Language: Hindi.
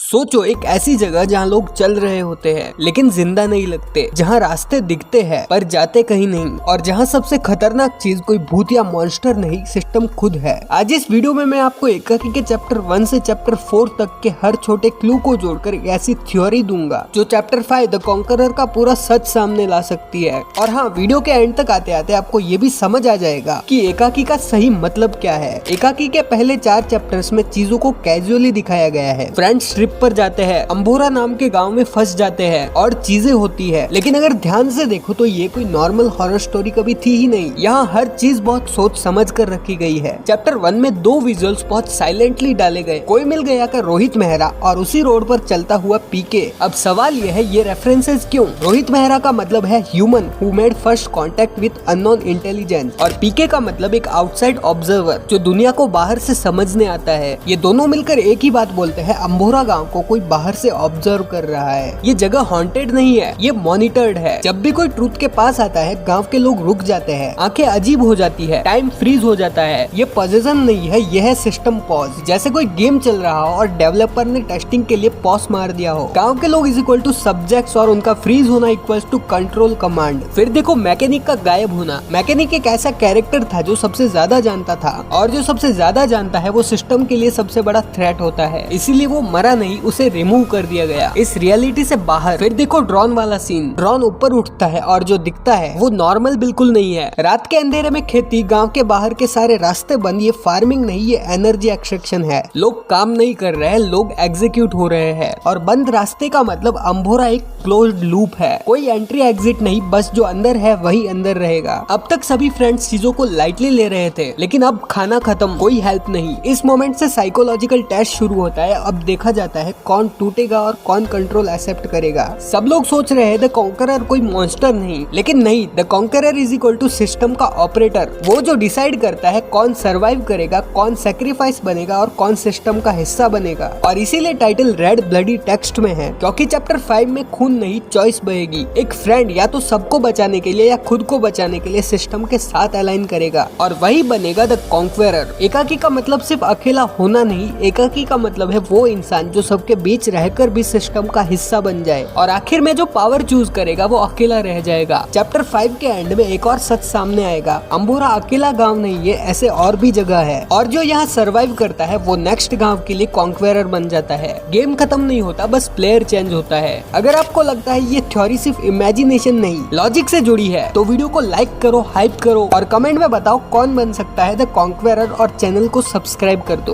सोचो एक ऐसी जगह जहाँ लोग चल रहे होते हैं लेकिन जिंदा नहीं लगते, जहाँ रास्ते दिखते हैं पर जाते कहीं नहीं, और जहाँ सबसे खतरनाक चीज कोई भूत या मॉन्स्टर नहीं, सिस्टम खुद है। आज इस वीडियो में मैं आपको एकाकी के चैप्टर 1 से चैप्टर 4 तक के हर छोटे क्लू को जोड़कर एक ऐसी थ्योरी दूंगा जो चैप्टर 5 द कॉन्करर का पूरा सच सामने ला सकती है। और हाँ, वीडियो के एंड तक आते आते आपको ये भी समझ आ जाएगा कि एकाकी का सही मतलब क्या है। एकाकी के पहले 4 चैप्टर्स में चीजों को कैजुअली दिखाया गया है। फ्रेंड्स ट्रिप पर जाते हैं, अंबोरा नाम के गांव में फंस जाते हैं और चीजें होती है, लेकिन अगर ध्यान से देखो तो ये कोई नॉर्मल हॉरर स्टोरी कभी थी ही नहीं। यहाँ हर चीज बहुत सोच समझ कर रखी गई है। चैप्टर 1 में 2 विजुअल्स बहुत साइलेंटली डाले गए। कोई मिल गया का रोहित मेहरा और उसी रोड पर चलता हुआ पीके। अब सवाल ये है, ये रेफरेंसेस क्यों? रोहित मेहरा का मतलब है human who made first contact with unknown intelligence, और पीके का मतलब एक आउटसाइड ऑब्जर्वर जो दुनिया को बाहर से समझने आता है। ये दोनों मिलकर एक ही बात बोलते हैं, अंबोरा गांव को कोई बाहर से ऑब्जर्व कर रहा है। ये जगह हॉन्टेड नहीं है, ये मॉनिटर्ड है। जब भी कोई ट्रूथ के पास आता है गांव के लोग रुक जाते हैं, आंखें अजीब हो जाती है, टाइम फ्रीज हो जाता है। ये पॉजिशन नहीं है, यह है सिस्टम पॉज। जैसे कोई गेम चल रहा हो और डेवलपर ने टेस्टिंग के लिए पॉज मार दिया हो। गांव के लोग इज इक्वल टू सब्जेक्ट्स और उनका फ्रीज होना इक्वल टू कंट्रोल कमांड। फिर देखो मैकेनिक का गायब होना। मैकेनिक एक ऐसा कैरेक्टर था जो सबसे ज्यादा जानता था, और जो सबसे ज्यादा जानता है वो सिस्टम के लिए सबसे बड़ा थ्रेट होता है, इसीलिए वो मरा नहीं, उसे रिमूव कर दिया गया इस रियलिटी से बाहर। फिर देखो ड्रोन वाला सीन। ड्रोन ऊपर उठता है और जो दिखता है वो नॉर्मल बिल्कुल नहीं है। रात के अंधेरे में खेती, गांव के बाहर के सारे रास्ते बंद। ये फार्मिंग नहीं, ये एनर्जी एक्सट्रैक्शन है। लोग काम नहीं कर रहे हैं, लोग एग्जीक्यूट हो रहे हैं। और बंद रास्ते का मतलब अंबोरा एक क्लोज्ड लूप है। कोई एंट्री एग्जिट नहीं, बस जो अंदर है वही अंदर रहेगा। अब तक सभी फ्रेंड्स चीजों को लाइटली ले रहे थे, लेकिन अब खाना खत्म, कोई हेल्प नहीं। इस मोमेंट से साइकोलॉजिकल टेस्ट शुरू होता है। अब देखा जाता है कौन टूटेगा और कौन कंट्रोल एक्सेप्ट करेगा। सब लोग सोच रहे हैं द कॉन्करर कोई मॉन्स्टर नहीं, लेकिन नहीं, the conqueror is equal to system का ऑपरेटर। वो जो डिसाइड करता है कौन सरवाइव करेगा, कौन सेक्रीफाइस बनेगा और कौन सिस्टम का हिस्सा बनेगा। और इसीलिए टाइटल रेड ब्लडी टेक्स्ट में है, क्योंकि चैप्टर 5 में खून नहीं, चॉइस बहेगी। एक फ्रेंड या तो सबको बचाने के लिए या खुद को बचाने के लिए सिस्टम के साथ अलाइन करेगा, और वही बनेगा द कॉन्करर। एकाकी का मतलब सिर्फ अकेला होना नहीं, एकाकी का मतलब है वो इंसान जो सबके बीच रहकर भी सिस्टम का हिस्सा बन जाए, और आखिर में जो पावर चूज करेगा वो अकेला रह जाएगा। चैप्टर 5 के एंड में एक और सच सामने आएगा, अंबोरा अकेला गांव नहीं, ये ऐसे और भी जगह है, और जो यहाँ सरवाइव करता है वो नेक्स्ट गांव के लिए कॉन्करर बन जाता है। गेम खत्म नहीं होता, बस प्लेयर चेंज होता है। अगर आपको लगता है ये थ्योरी सिर्फ इमेजिनेशन नहीं, लॉजिक से जुड़ी है, तो वीडियो को लाइक करो, हाइप करो और कमेंट में बताओ कौन बन सकता है द कॉन्करर, और चैनल को सब्सक्राइब कर दो।